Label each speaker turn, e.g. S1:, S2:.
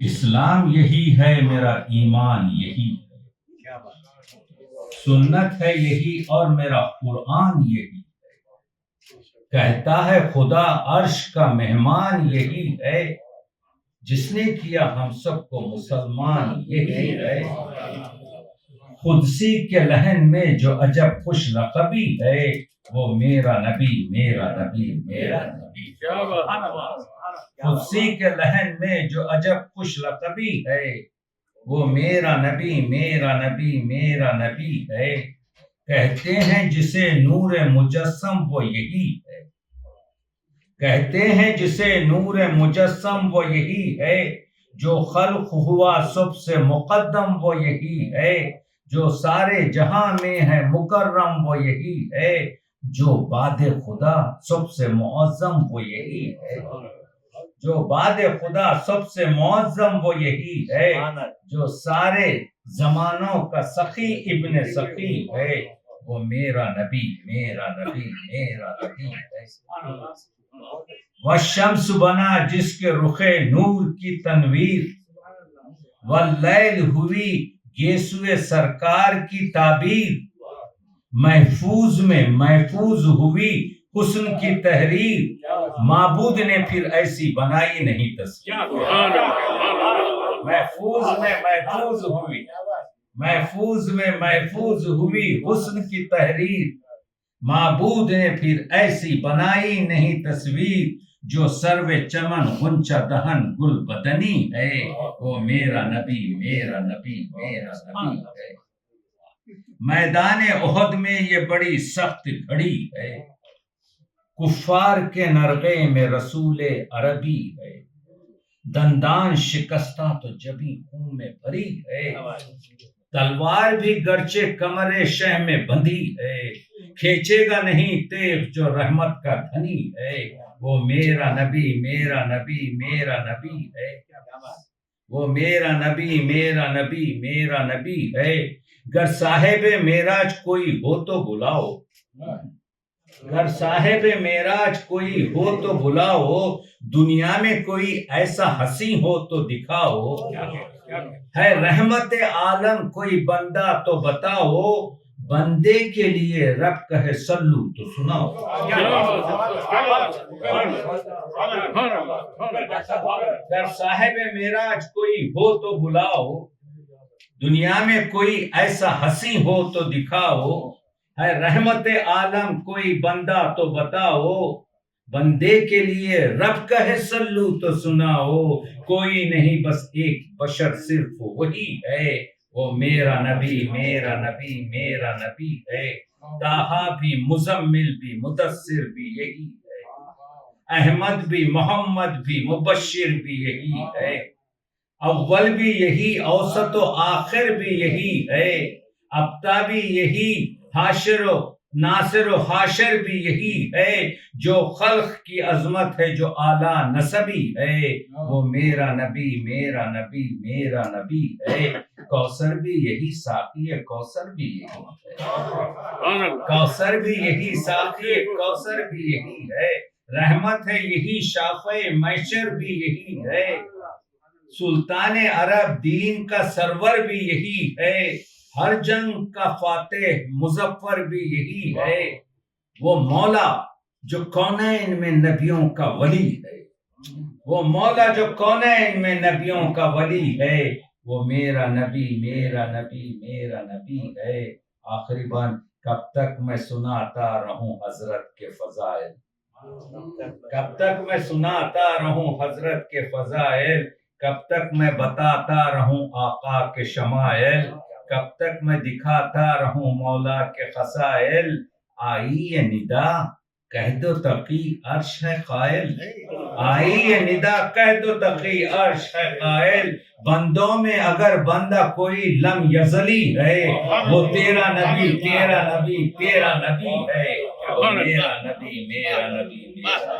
S1: اسلام یہی ہے، میرا ایمان یہی ہے، سنت ہے یہی اور میرا قرآن یہی ہے، کہتا ہے خدا عرش کا مہمان یہی ہے، جس نے کیا ہم سب کو مسلمان یہی ہے، قدسی کے لحن میں جو عجب خوش لقبی ہے، وہ میرا نبی میرا نبی میرا نبی، قدسی کے لحن میں جو عجب خوش لقبی ہے، وہ میرا نبی میرا نبی میرا نبی ہے، کہتے ہیں جسے نور مجسم وہ یہی ہے، کہتے ہیں جسے نور مجسم وہ یہی ہے، جو خلق ہوا سب سے مقدم وہ یہی ہے، جو سارے جہاں میں ہے مکرم وہ یہی ہے، جو بعد خدا سب سے معظم وہ یہی ہے، جو بعد خدا سب سے معظم وہ یہی ہے، جو سارے زمانوں کا سخی ابن سخی ہے، وہ میرا نبی میرا نبی میرا نبی ہے، والشمس بنا جس کے رخ نور کی تنویر، واللیل ہوئی گیسوئے سرکار کی تعبیر، محفوظ میں محفوظ ہوئی حسن کی تحریر، معبود نے پھر ایسی بنائی نہیں تصویر، محفوظ میں محفوظ ہوئی، محفوظ میں محفوظ ہوئی حسن کی تحریر، معبود نے پھر ایسی بنائی نہیں تصویر، جو سرو چمن غنچہ دہن گل بدنی ہے، وہ میرا نبی میرا نبی میرا نبی ہے، میدان احد میں یہ بڑی سخت گھڑی ہے، کفار کے نرغے میں رسول عربی ہے، دندان شکستہ تو جبیں خون میں بھری ہے، تلوار بھی گرچہ کمر شہ میں بندھی ہے، کھینچے گا نہیں تیغ جو رحمت کا دھنی ہے، وہ میرا نبی میرا نبی میرا نبی ہے، وہ میرا نبی میرا نبی میرا نبی ہے، گر صاحب معراج کوئی ہو تو بلاؤ، گر صاحب معراج کوئی ہو تو بلاؤ، دنیا میں کوئی ایسا حسین ہو تو دکھاؤ، ہے رحمت عالم کوئی بندہ تو بتاؤ، بندے کے لیے رب کہے سلو تو سناؤ، گر صاحب معراج کوئی ہو تو بلاؤ، دنیا میں کوئی ایسا حسین ہو تو دکھاؤ، ہے رحمت عالم کوئی بندہ تو بتاؤ، بندے کے لیے رب کہے سلو تو سناؤ، کوئی نہیں بس ایک بشر صرف وہی ہے، وہ میرا نبی میرا نبی میرا نبی ہے، طٰہٰ بھی مزمل بھی مدثر بھی یہی ہے، احمد بھی محمد بھی مبشر بھی یہی ہے، اول بھی یہی اوسط و آخر بھی یہی ہے، ابتدا بھی یہی حاشر و ناصر و حاشر بھی یہی ہے، جو خلق کی عظمت ہے جو اعلیٰ نسبی ہے، وہ میرا نبی میرا نبی میرا نبی ہے، کوثر بھی یہی ساقی ہے کوثر بھی یہی ہے، کوثر بھی یہی ساقی ہے کوثر بھی یہی ہے، رحمت ہے یہی شافع محشر بھی یہی ہے، سلطان عرب دین کا سرور بھی یہی ہے، ہر جنگ کا فاتح مظفر بھی یہی ہے، وہ مولا جو کونین میں نبیوں کا ولی ہے، وہ مولا جو کونین میں نبیوں کا ولی ہے، وہ میرا نبی میرا نبی میرا نبی ہے، آخری بار کب تک میں سناتا رہوں حضرت کے فضائل، کب تک میں سناتا رہوں حضرت کے فضائل، کب تک میں بتاتا رہوں آقا کے شمائل، کب تک میں دکھاتا رہوں مولا کے خصائل، آئی یہ ندا کہہ دو تقی عرش ہے قائل، آئی یہ ندا کہہ دو تقی عرش ہے قائل، بندوں میں اگر بندہ کوئی لم یزلی ہے، وہ تیرا نبی تیرا نبی تیرا نبی ہے، وہ میرا نبی میرا نبی میرا نبی۔